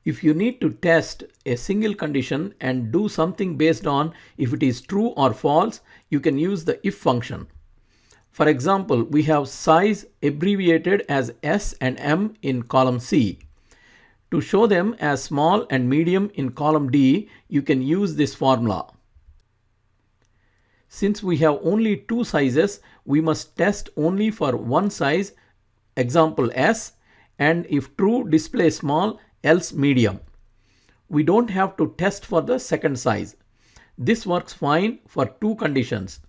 If you need to test a single condition and do something based on if it is true or false, you can use the if function. For example, we have size abbreviated as S and M in column C. To show them as small and medium in column D, you can use this formula. Since we have only two sizes, we must test only for one size, example S, and if true, display small, else medium. We don't have to test for the second size. This works fine for two conditions.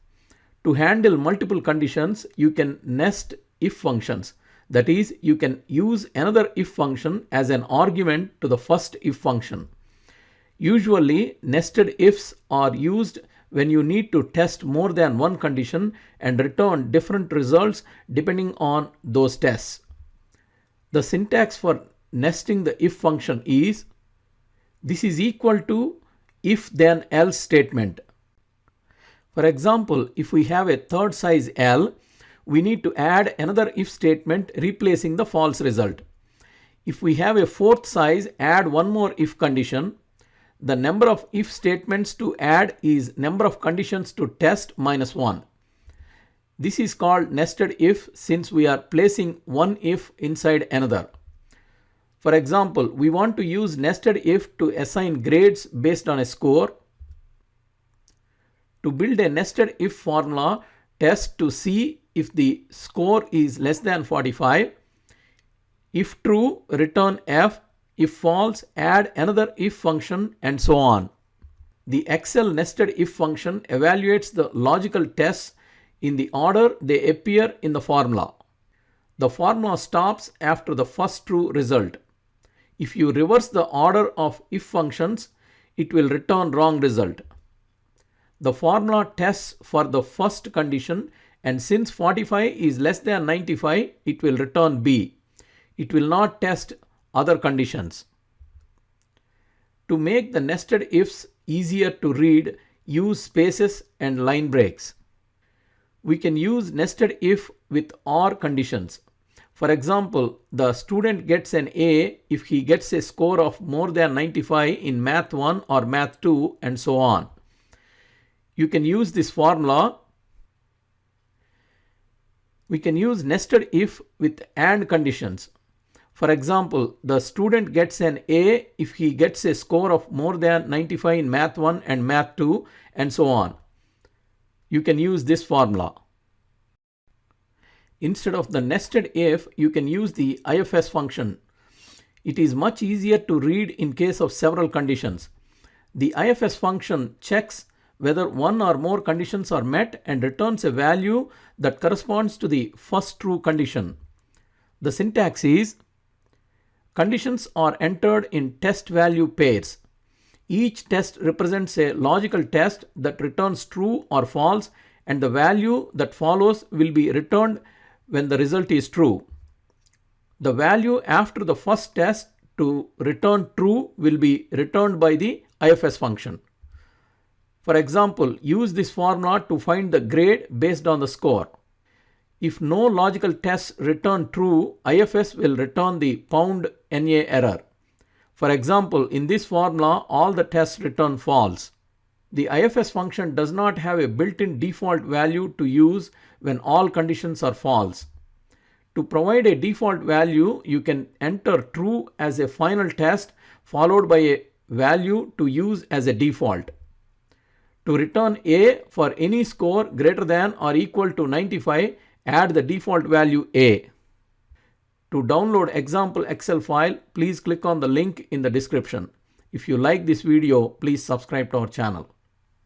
To handle multiple conditions, you can nest if functions. That is, you can use another if function as an argument to the first if function. Usually, nested ifs are used when you need to test more than one condition and return different results depending on those tests. The syntax for nesting the if function is, this is equal to if then else statement. For example, if we have a third size L, we need to add another if statement replacing the false result. If we have a fourth size, add one more if condition. The number of if statements to add is number of conditions to test minus 1. This is called nested if since we are placing one if inside another. For example, we want to use nested if to assign grades based on a score. To build a nested if formula, test to see if the score is less than 45. If true, return F. If false, add another if function and so on. The Excel nested if function evaluates the logical tests in the order they appear in the formula. The formula stops after the first true result. If you reverse the order of if functions, it will return wrong result. The formula tests for the first condition, and since 45 is less than 95, it will return B. It will not test other conditions. To make the nested ifs easier to read, use spaces and line breaks. We can use nested if with OR conditions. For example, the student gets an A if he gets a score of more than 95 in Math 1 or Math 2 and so on. You can use this formula. We can use nested if with AND conditions. For example, the student gets an A if he gets a score of more than 95 in Math 1 and Math 2 and so on. You can use this formula. Instead of the nested if, you can use the IFS function. It is much easier to read in case of several conditions. The IFS function checks whether one or more conditions are met and returns a value that corresponds to the first true condition. The syntax is, conditions are entered in test value pairs. Each test represents a logical test that returns true or false, and the value that follows will be returned when the result is true. The value after the first test to return true will be returned by the IFS function. For example, use this formula to find the grade based on the score. If no logical tests return true, IFS will return the pound NA error. For example, in this formula, all the tests return false. The IFS function does not have a built-in default value to use when all conditions are false. To provide a default value, you can enter true as a final test followed by a value to use as a default. To return A for any score greater than or equal to 95, add the default value A. To download example Excel file, please click on the link in the description. If you like this video, please subscribe to our channel.